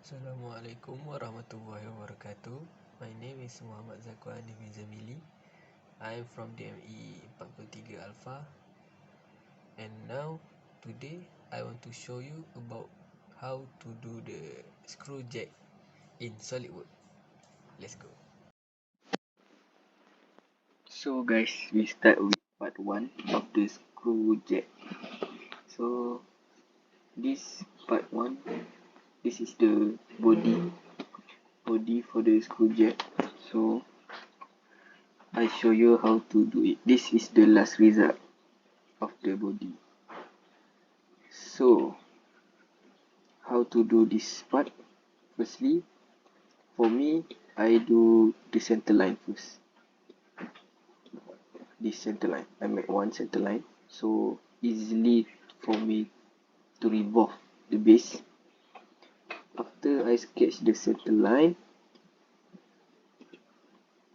Assalamualaikum warahmatullahi wabarakatuh. My name is MOHAMMAD ZAKWAN ZAMILI. I am from DME 43 Alpha, and now today I want to show you about how to do the screw jack in Solidworks. Let's go. So guys, we start with part 1 of the screw jack. So this part 1, this is the body for the screw jack. So I show you how to do it. This is the last result of the body. So how to do this part? Firstly, for me, I do the center line first. This center line, I make one center line, so easily for me to revolve the base. After I sketch the center line,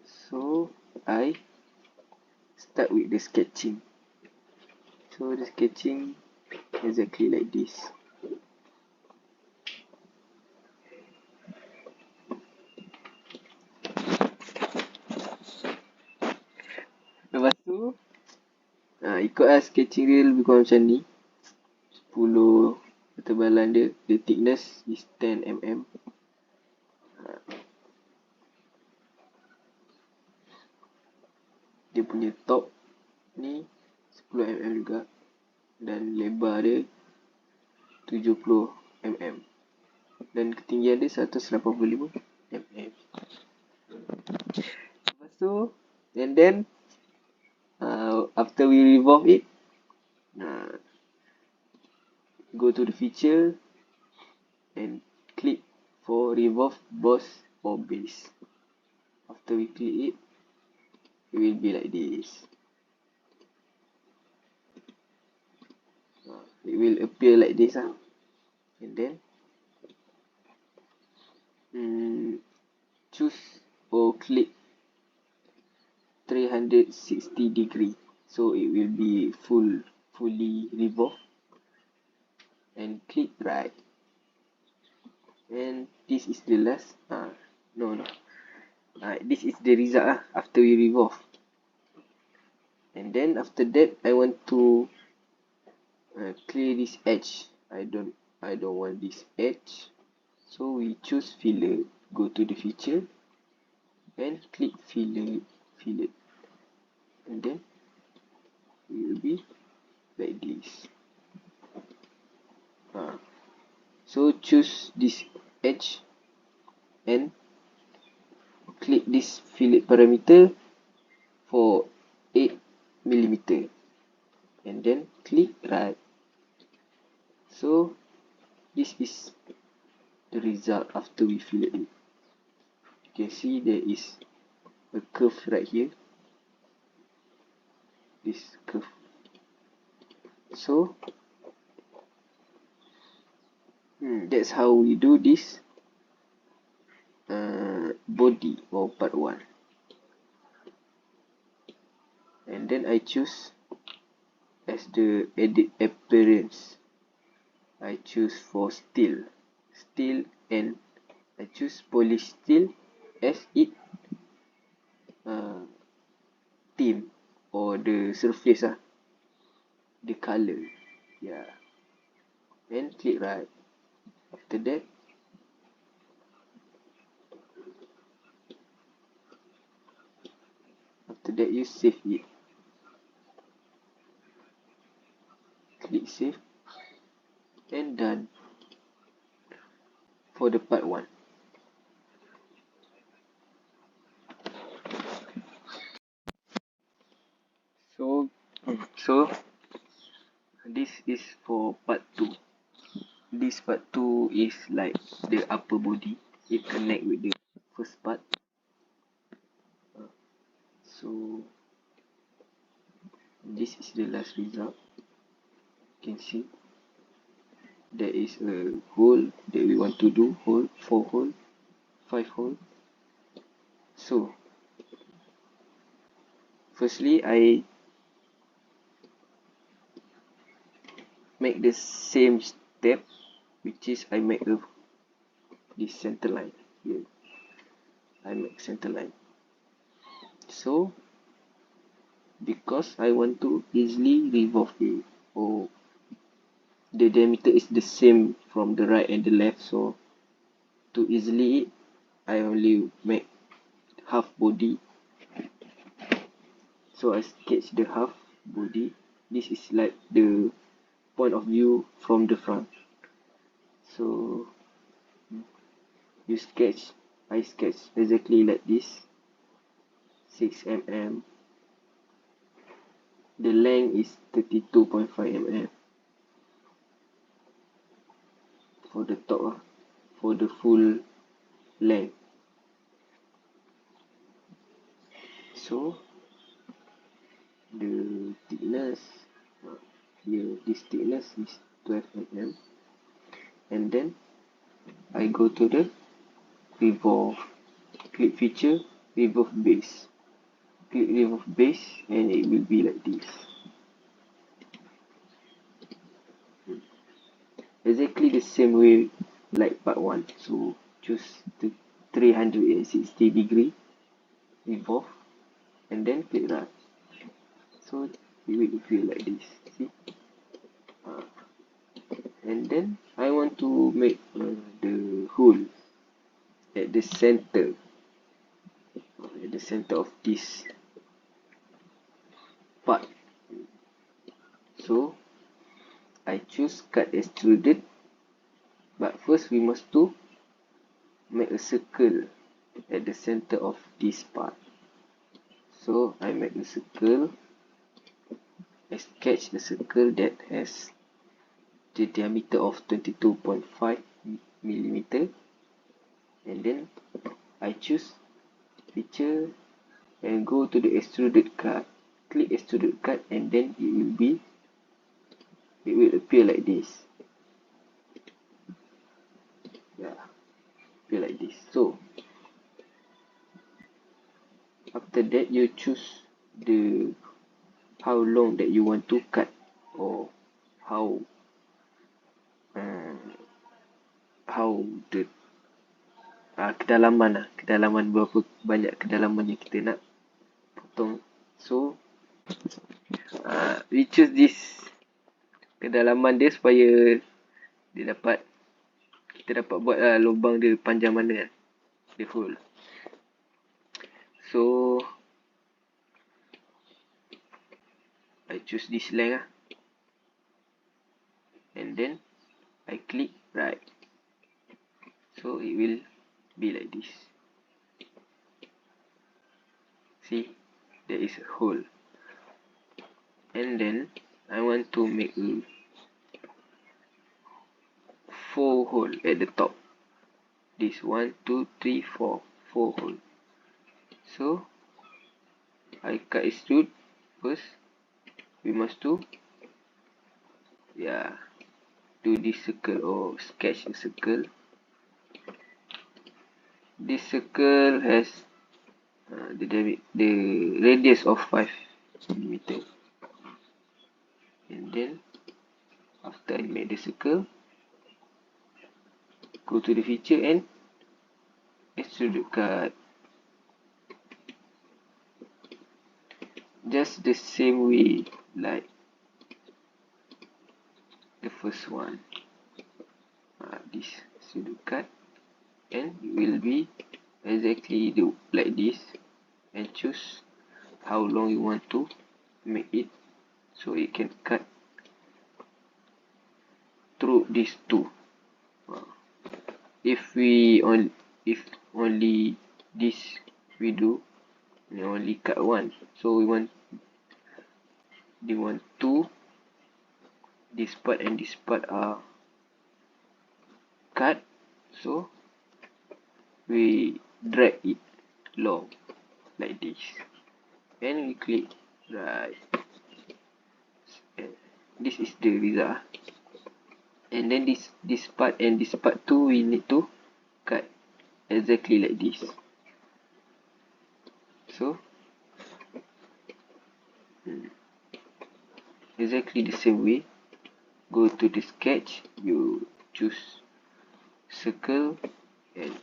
so I start with the sketching. So the sketching exactly like this. Lepas tu ikutlah sketching dia lebih kurang macam ni. 10 ketebalan dia. The thickness is 10 mm. Dia punya top ni 10 mm juga. Dan lebar dia 70 mm. Dan ketinggian dia 185 mm. Lepas tu, and then after we revolve it, go to the feature and click for revolve boss or base. After we click it, it will be like this. It will appear like this and then choose or click 360 degree, so it will be fully revolved, and click right, and this is the last this is the result after we revolve. And then after that, I want to clear this edge. I don't want this edge, so we choose fillet. Go to the feature and click fillet, and then it will be like this. So choose this edge and click this fillet parameter for 8 mm, and then click right. So this is the result after we fillet it. You can see there is a curve right here, this curve. So that's how we do this body or part 1. And then I choose as the edit appearance, I choose for steel, and I choose polish steel as it theme or the surface the color, and click right. After that you save it, click save, and done for the part 1. So this is for part 2. This part 2 is like the upper body. It connect with the first part. So this is the last result. You can see there is a hole that we want to do, 4 hole, 5 hole. So firstly, I make the same step, which is I make a this center line here. I make center line. So because I want to easily revolve it, or the diameter is the same from the right and the left, so to easily I only make half body. So I sketch the half body. This is like the point of view from the front. So I sketch exactly like this, 6 mm. The length is 32.5 mm for the top, for the full length. So the thickness here, this thickness is 12 mm, and then I go to the revolve, click feature, revolve base, click revolve base, and it will be like this, exactly the same way like part 1. So choose the 360 degree revolve and then click right, so it will feel like this. See, and then I want to make the hole at the center, of this part. So I choose cut extruded, but first we must to make a circle at the center of this part. So I make a circle, I sketch a circle that has the diameter of 22.5 millimeter, and then I choose feature and go to the extruded cut, click extruded cut, and then it will appear like this. Yeah, appear like this. So after that you choose the how long that you want to cut, or how the kedalaman berapa banyak kedalaman yang kita nak potong. So we choose this kedalaman dia supaya kita dapat buat lubang dia panjang mana kan, the hole. So I choose this length and then I click right, so it will be like this. See, there is a hole, and then I want to make a 4 hole at the top. This 1, 2, 3, 4 hole. So I cut extrude first. We must do this circle, or sketch a circle. This circle has the radius of 5 millimeter, and then after I make the circle, go to the feature and extrude cut, just the same way like the first one. This extrude cut, and it will be exactly like this, and choose how long you want to make it, so it can cut through these two. If only this we do, we only cut one, so we want two. This part and this part are cut, so we drag it long like this, and we click right. This is the result. And then this part and this part too, we need to cut exactly like this. So exactly the same way, go to the sketch, you choose circle and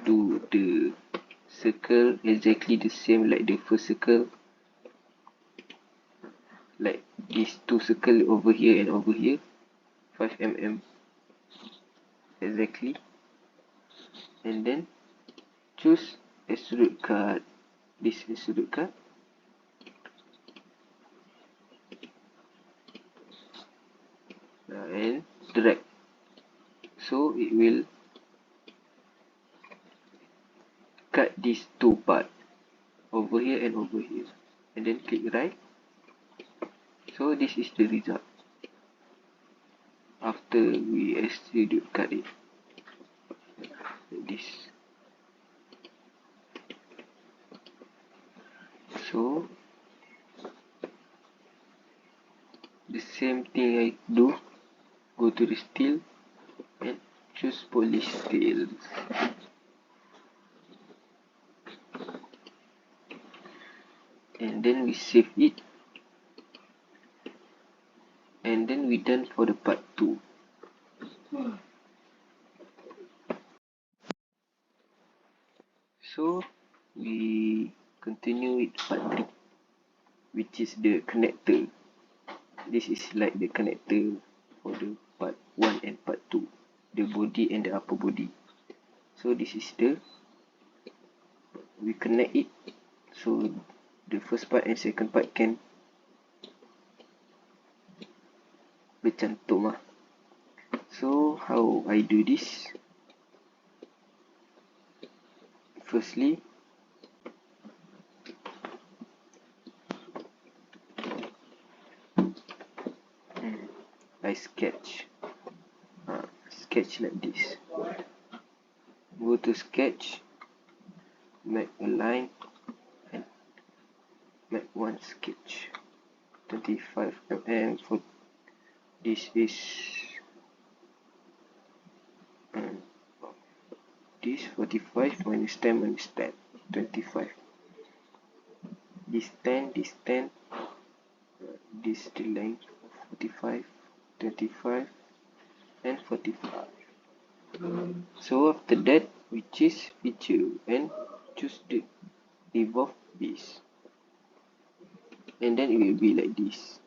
do the circle exactly the same like the first circle, like these two circle over here and over here, 5 mm exactly, and then choose extrude cut, this extrude cut, and drag, so it will cut these two parts over here and over here, and then click right. So this is the result after we extrude cut it like this. So the same thing I do, go to the steel and choose polish steel, and then we save it, and then we done for the part 2. So we continue with part 3, which is the connector. This is like the connector for the part 1 and part 2, the body and the upper body. So this is we connect it, so the first part and second part can bercantum. So how I do this? Firstly, I sketch like this. Go to sketch, make a line and make one sketch, 25 mm. For this is this 45 minus 10 minus 10, 25. This 10, this 10, this the length of 45, 25 and 45. So after that we choose feature and choose the revolve this, and then it will be like this.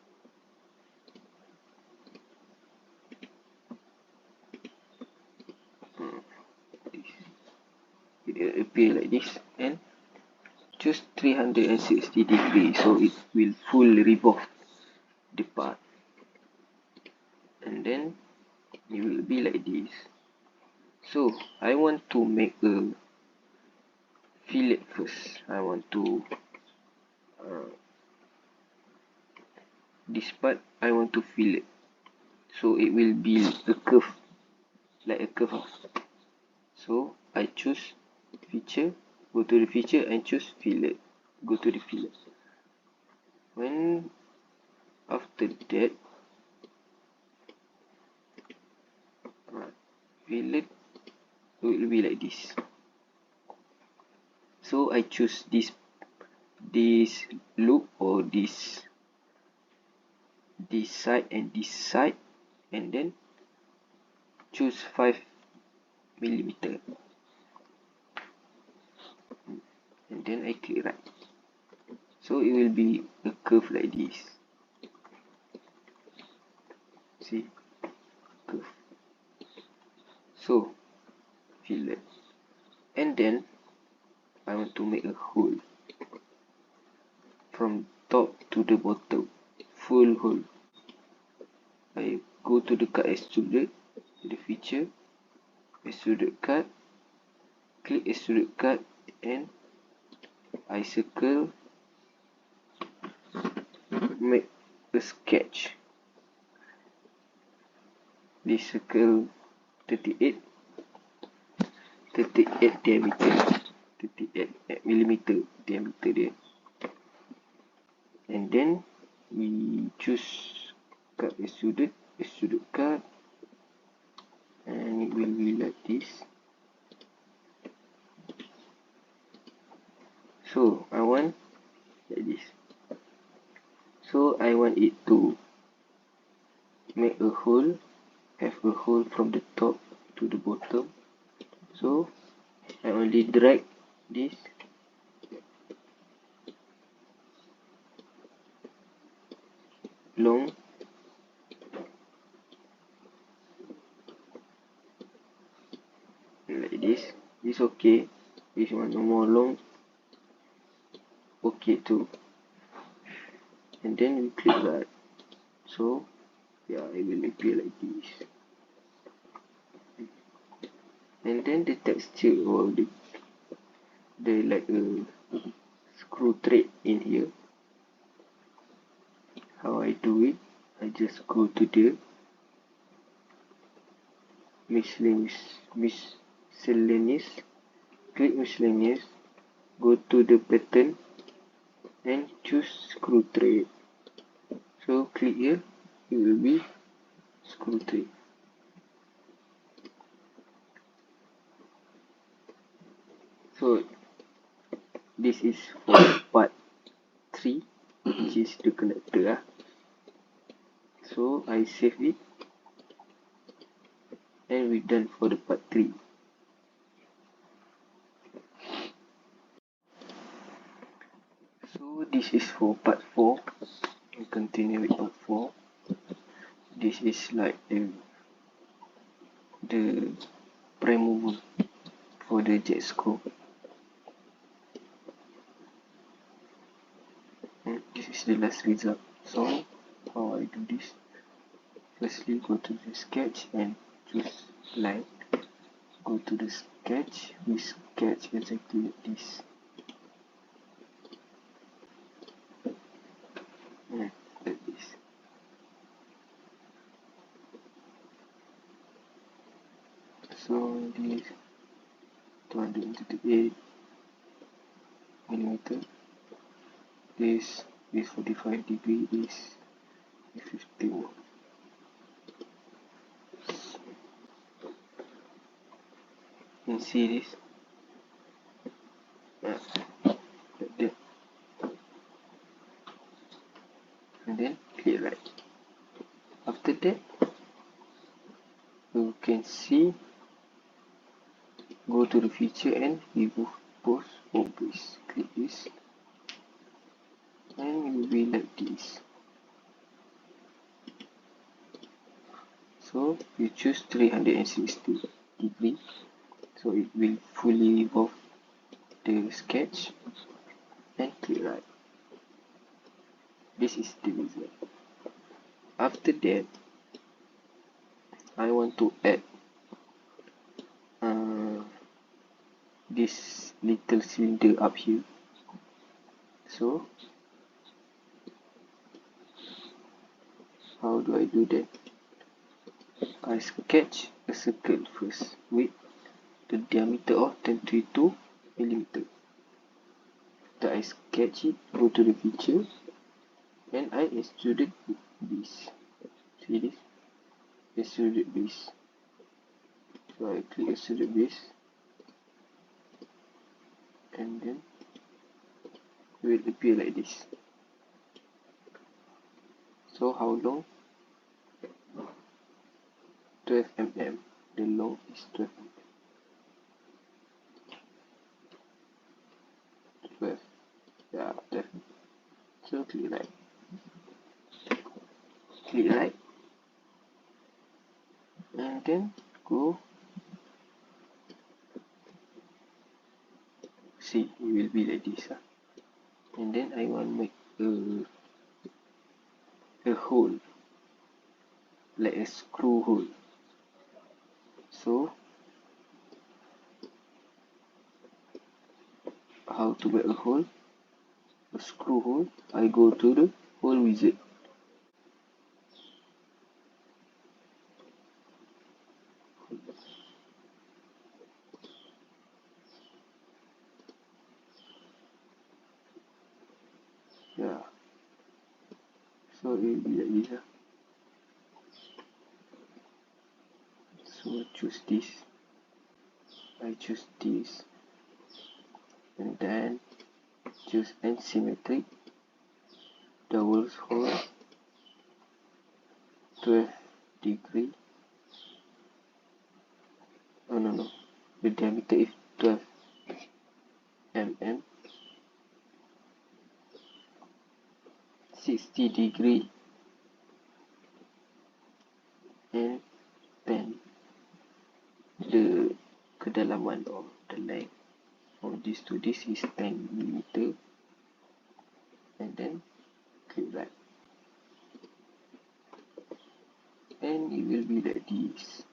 It will appear like this, and choose 360 degrees, so it will full revolve the part, and then it will be like this. So I want to make a fillet first. I want to this part I want to fillet, so it will be a curve, like a curve. So I choose feature, go to the feature and choose fillet, go to the fillet. When after that fillet will be like this. So I choose this loop, or this side and this side, and then choose 5 mm, and then I click right. So it will be a curve like this. See, curve. So fillet, and then I want to make a hole from top to the bottom, full hole. I go to the cut extruded, the feature, extruded cut, click extruded cut, and I circle, make a sketch. This circle 38 diameter, 38 millimeter diameter there, and then we choose cut extruded cut, and it will be like this. So I want like this. So I want it to make a hole, have a hole from the top to the bottom. So I only drag this long like this. It's okay. This one no more long, okay too. And then we click right. So yeah, it will appear like this. And then the texture of the like a screw thread in here. How I do it, I just go to the miscellaneous, click miscellaneous, go to the pattern and choose screw thread. So click here, it will be screw thread. So this is for part 3, which is the connector. So I save it and we're done for the part 3. So this is for part 4. We continue with part 4. This is like the prime mover for the jet screw. And this is the last result. So how I do this? Firstly, go to the sketch and choose line. Go to the sketch. We sketch exactly like this. Like this. So this 238 millimeter. This is 45 degree. This is 51. You can see this. Like that. And then clear right. After that, you can see, go to the feature and remove post or base. Click this and it will be like this. So you choose 360 degree, so it will fully revolve the sketch and click right. This is the result. After that, I want to add this little cylinder up here. So how do I do that? I sketch a circle first with the diameter of 1032 millimeter. After I sketch it, go to the feature and I extruded this. See this? Extruded base. So I click extruded base and then it will appear like this. So how long? 12 mm. The long is 12 mm. 12. Yeah, 12. So click right. Click right. And then go. See, it will be like this. And then I want to make a hole, like a screw hole. So how to make a hole? A screw hole. I go to the hole wizard. Yeah. So it will be like this. So choose this. I choose this. And then choose asymmetric double hole 12 degree. Oh no, the diameter is 12 mm, 60 degree, and 10. The kedalaman or the length of this to this is 10 millimeter, and then click right, and it will be like this.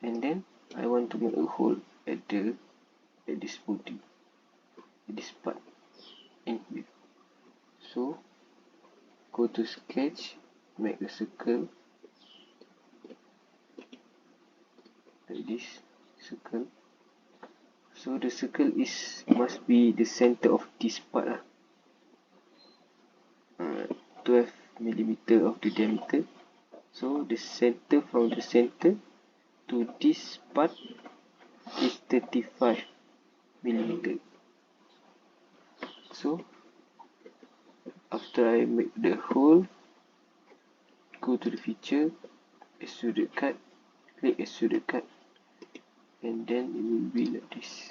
And then I want to make a hole at this body, at this part in here. So go to sketch, make a circle like this circle. So the circle must be the center of this part, 12 millimeter of the diameter. So the center, from the center to this part is 35 millimeter. So after I make the hole, go to the feature, extrude cut, click extrude cut, and then it will be like this.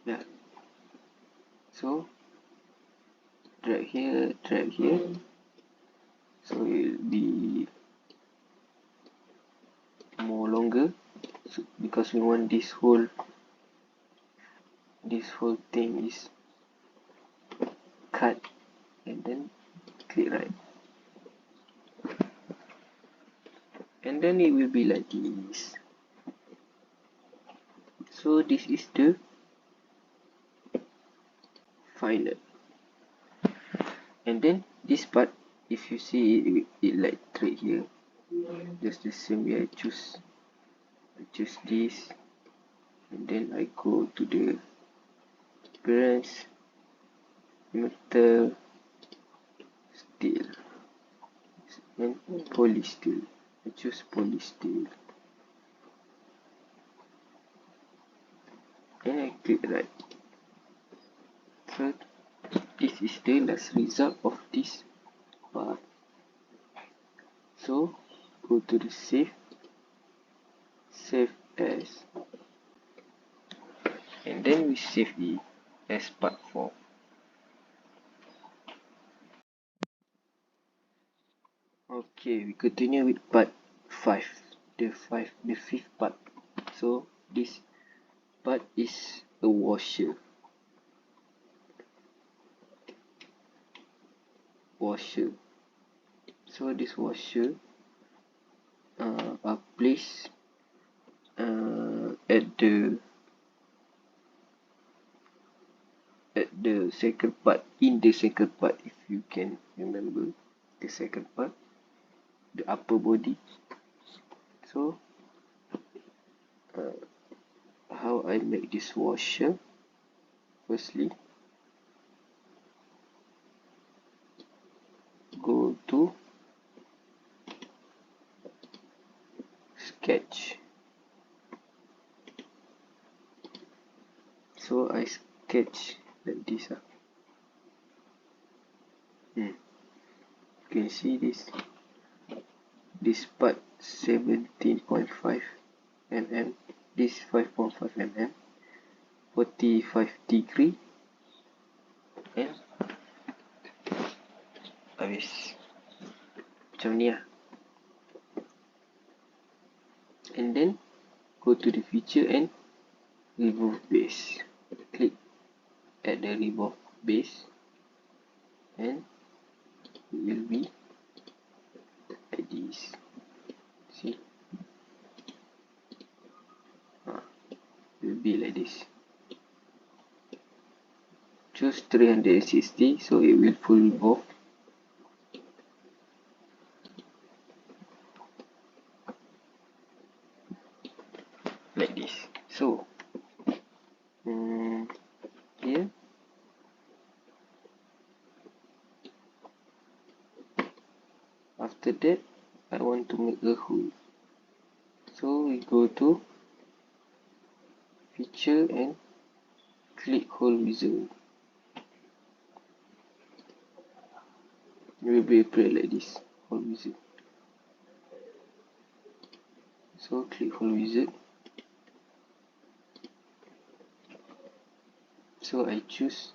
Yeah. So drag here, so it will be more longer, so because we want this whole thing is cut, and then click right, and then it will be like this. So this is the final. And then this part, if you see it like right here, just the same way I choose this, and then I go to the appearance, metal, steel, and polysteel. I choose polysteel, and I click right. So this is the last result of this part. So go to the save as, and then we save it as part 4. Okay, we continue with part 5, the fifth part. So this part is a washer. So this washer are placed at the second part, in the second part, if you can remember the second part, the upper body. So how I make this washer? Firstly, go to sketch. So I sketch like this. You can see this part 17.5 mm, this 5.5 mm, 45 degree, and habis macam ni lah. And then go to the feature and remove base. Click at the remove base, and it will be like this. See, it will be like this. Choose 360, so it will full remove. Like this. So here after that I want to make a hole. So we go to feature and click hole wizard. it will be appeared like this, whole wizard. So click whole wizard. So I choose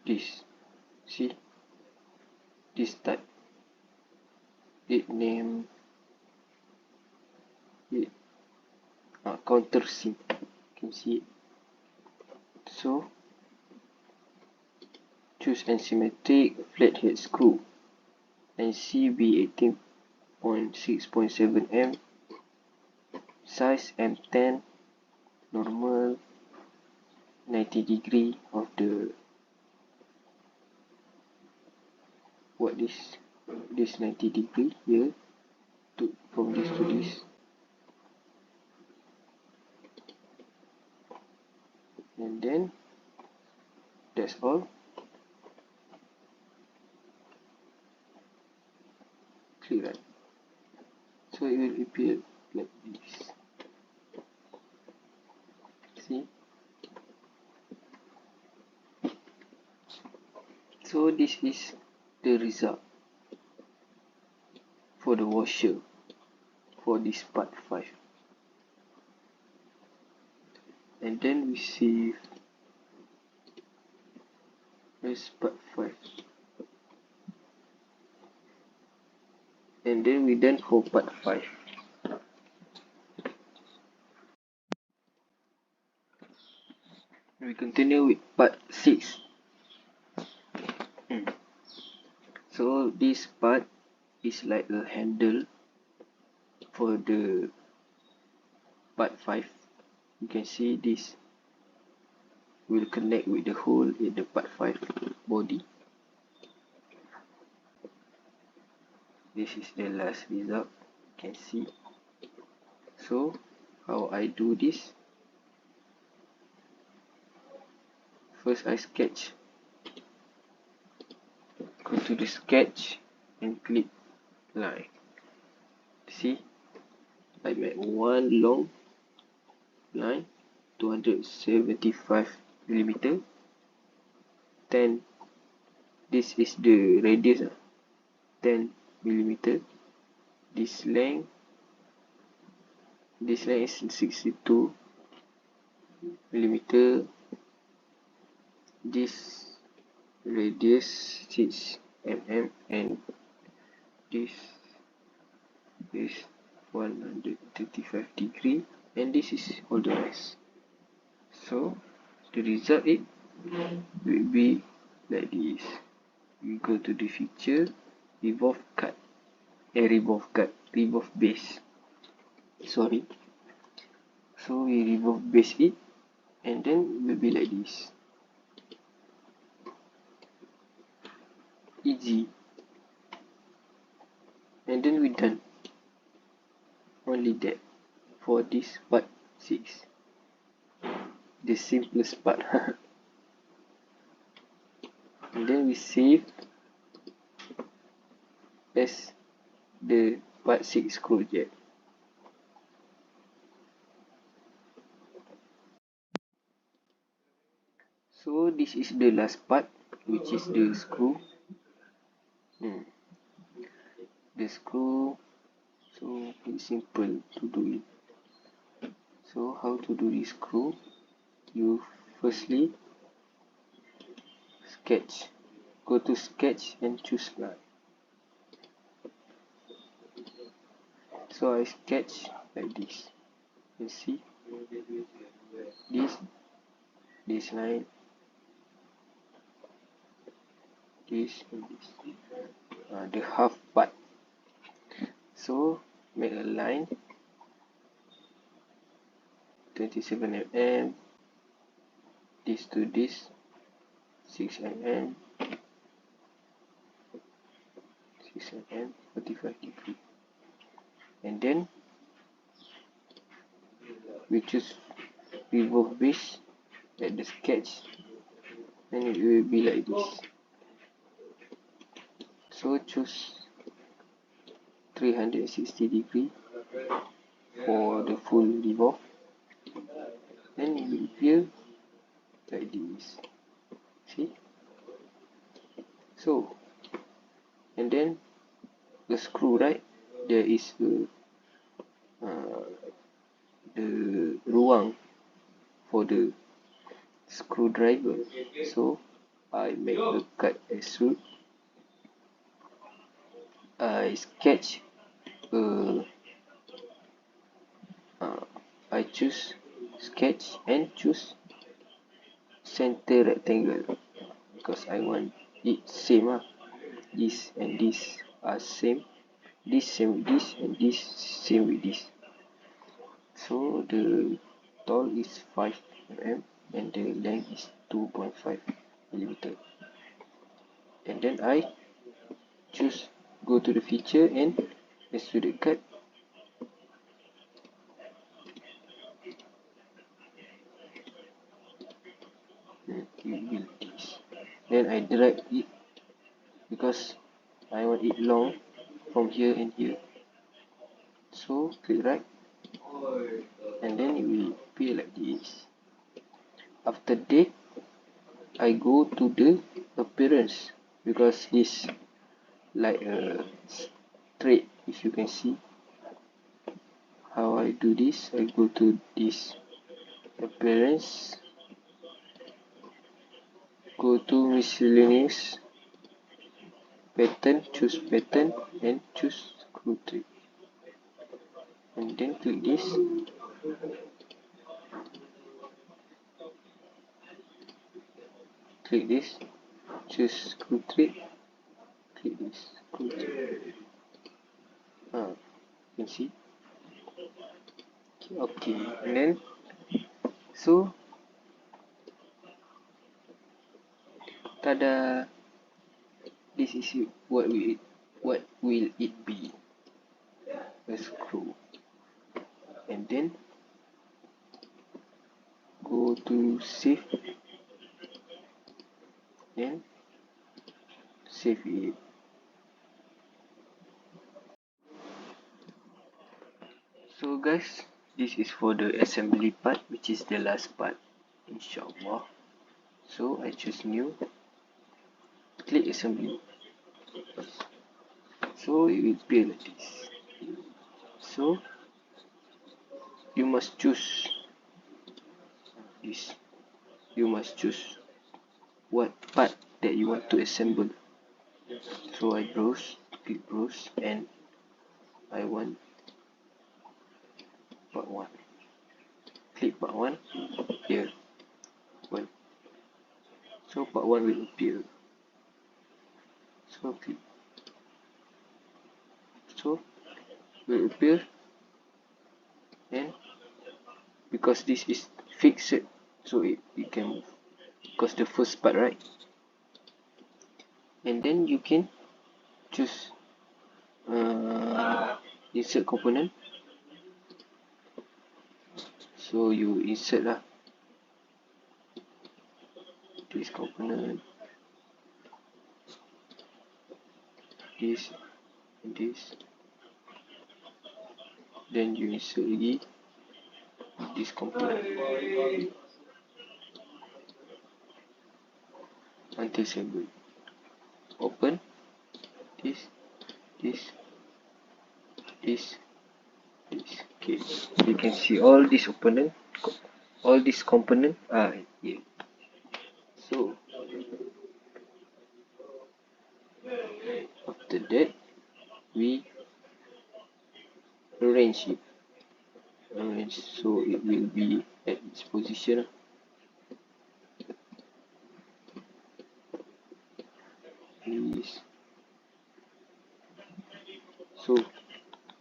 this. See, this type. It name it counter sync. You can see it. So choose asymmetric flathead screw and CB 18.6.7 M, size M10, normal, 90 degree of the this 90 degree here, from this to this, and then that's all. Click right, so it will appear like this. See, so this is the result for the washer for this part 5. And then we see this part 5, and then we done for part 5. We continue with part 6. So this part is like a handle for the part 5. You can see this will connect with the hole in the part 5 body. This is the last result, you can see. So how I do this, first I sketch, go to the sketch and click line. See, I make one long line, 275 millimeter. 10, this is the radius, 10 millimeter. This length is 62 millimeter. This radius 6 mm, and this is 135 degree, and this is all the rest. So the result will be like this. We go to the feature, revolve base. Sorry. So we revolve base it, and then it will be like this. Easy. And then we done. Only that for this part 6. The simplest part. And then we save as the part 6 project. So this is the last part, which is the screw. The screw, so it's simple to do it. So how to do this screw? You firstly sketch, go to sketch and choose line. So I sketch like this. You see this line, this and this, the half part. So make a line 27 mm, this to this 6 mm, 45 degree, and then we choose revolve base at the sketch, and it will be like this. So choose 360 degree for the full revolve, then it will appear like this. See? So the screwdriver. So I make a cut extrude. I sketch I choose sketch and choose center rectangle because I want it same. This and this are same. This same with this and this same with this. So the tall is 5 mm and the length is 2.5 millimeter. And then I choose go to the feature and extrude cut. Then I drag it because I want it long from here and here. So click right and then it will appear like this. After that I go to the appearance because this like a straight. If you can see how I do this, I go to this appearance, go to miscellaneous pattern, choose pattern and choose screw thread and then click this. Click this, choose screw thread, click this screw thread. You can see. Okay, and then so tada, this is what will it be, a screw. And then go to save and save it. So guys, this is for the assembly part, which is the last part, inshallah. So I choose new, click assembly. So it will appear like this. So you must choose this. You must choose what part that you want to assemble. So I browse, click browse, and I want part 1. Click part 1 here. 1. So part 1 will appear. So click. So will appear, and because this is fixed, so it can move because the first part, right? And then you can choose insert component. So you insert this component, this and this, then you insert lagi this component until assembled. Open this, this, this, this. Okay, you can see all these component are here. So after that we arrange it, so it will be at its position. This. So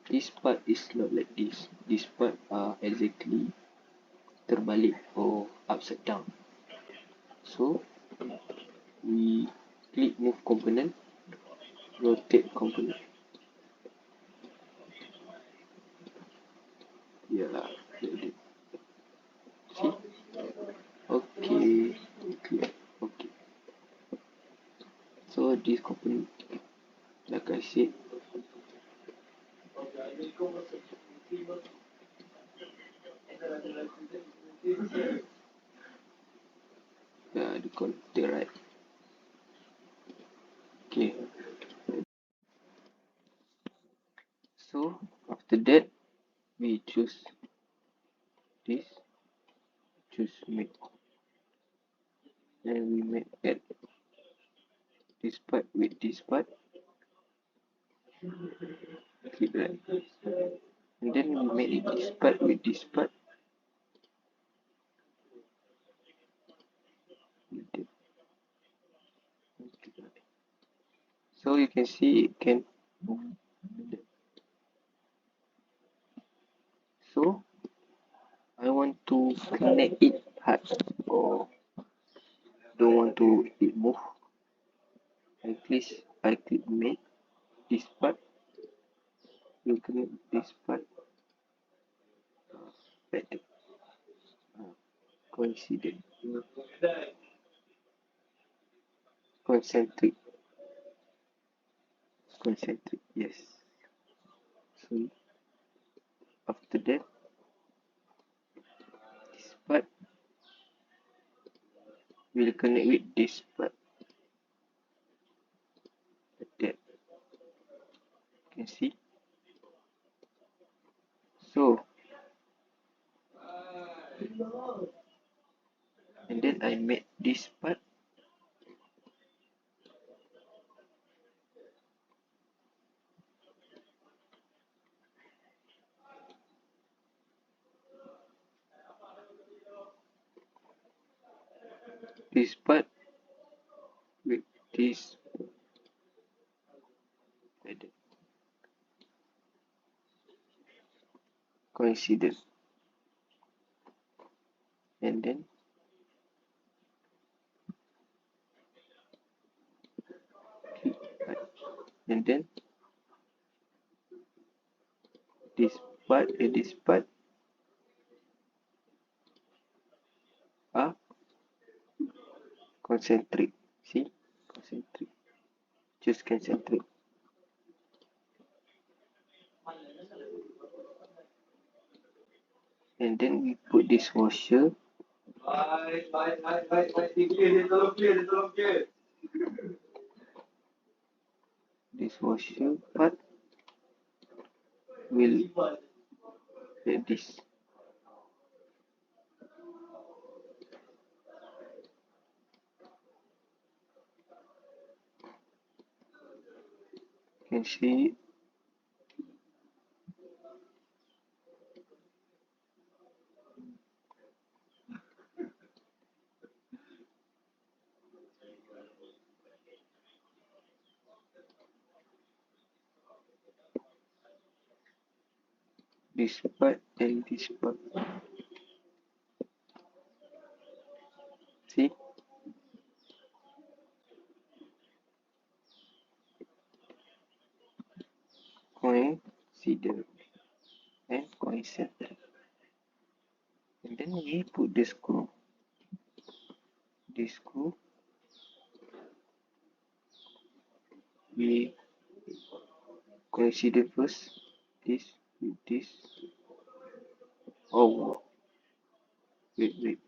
this part is not like this. This part are exactly terbalik or upside down. So we click move component, rotate component. Yeah, like that. See? Okay, clear. Okay. So this component, like I said, the connector, right? Okay. So after that we choose this, choose make, and we make add this part with this part, click right, and then we make it this part with this part. So you can see it can move. So I want to connect it hard, or don't want to it move. I click make this part, you connect this part, better, coincident, concentric, yes. So after that, this part will connect with this part, like that, you can see. So, and then I made this part, with this, like that, coincident, and then click right, and then this part are concentric. See, concentric. Choose concentric. And then we put this washer. This washer part will like this. You can see this part and this part. See, coincident and coincident. And then we put the screw. This screw we consider first this with this. Oh, wait.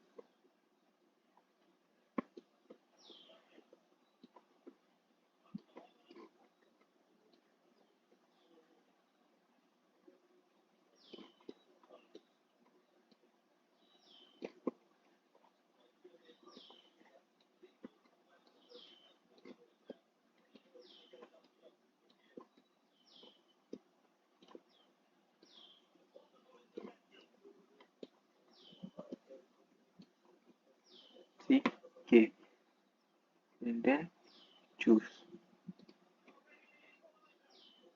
See, okay, and then choose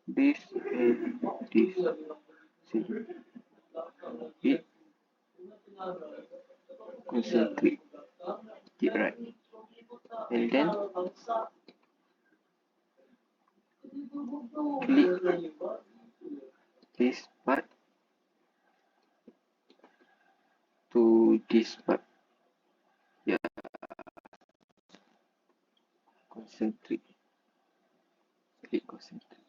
this and this. See, it concentric. Get right, and then click this part to this part. Yeah, concentric. Click concentric.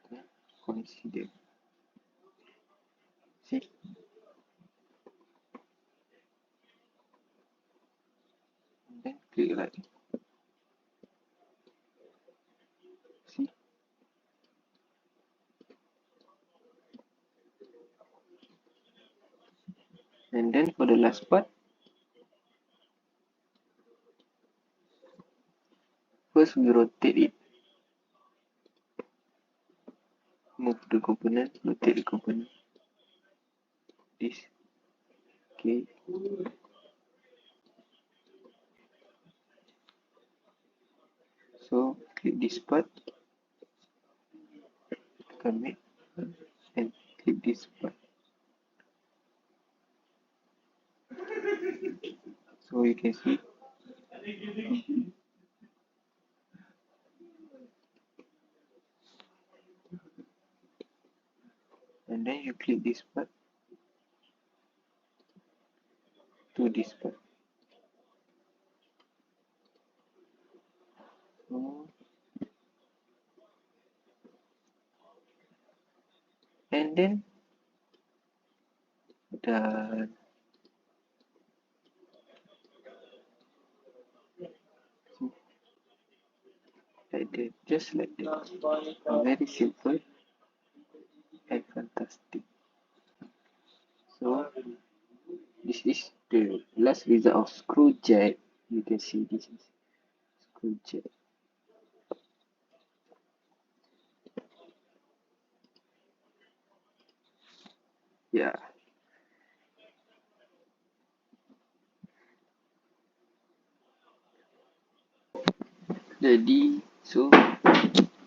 Okay. Consider. See, and then click right. See, And then for the last part, first we rotate it. Move the component, rotate the component. This. Okay. So click this part, commit, and click this part. So you can see. And then you click this part to this part. So, and then the like that, just like that. Very simple and fantastic. So this is the last result of SCREWJACK. You can see this is SCREWJACK. Yeah. Jadi, so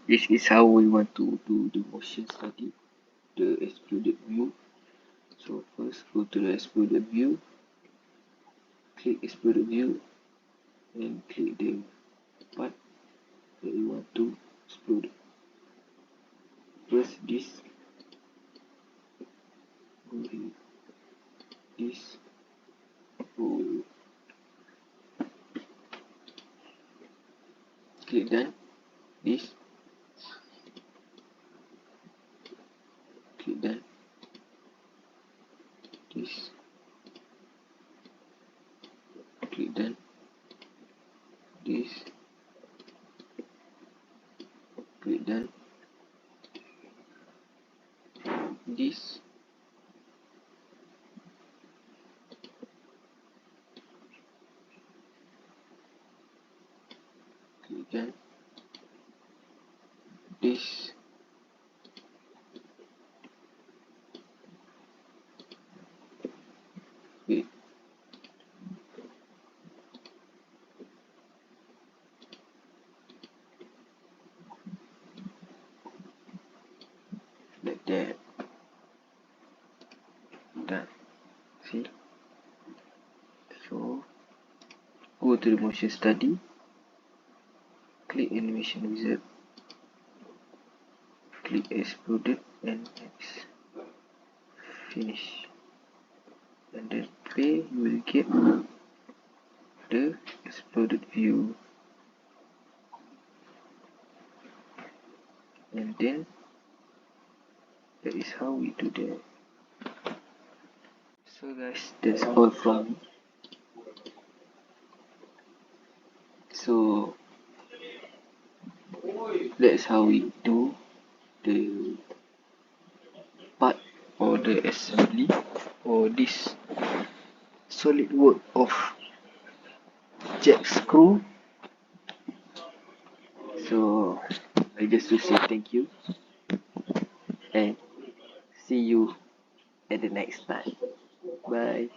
this is how we want to do the motion study, the exploded view. So first go to the exploded view, click exploded view, and click the part that you want to explode. First this, go here, this, go, click done, this, click done, this, click done, this, click done, this, click done, this, wait, like that, done. See, so go to the motion study, click animation wizard, click exploded, and next, finish, and then play. You will get the exploded view, and then that is how we do that. So guys, that's all from me. So that's how we do the part or the assembly or this solid work of jack screw. So I just to say thank you and see you at the next time. Bye.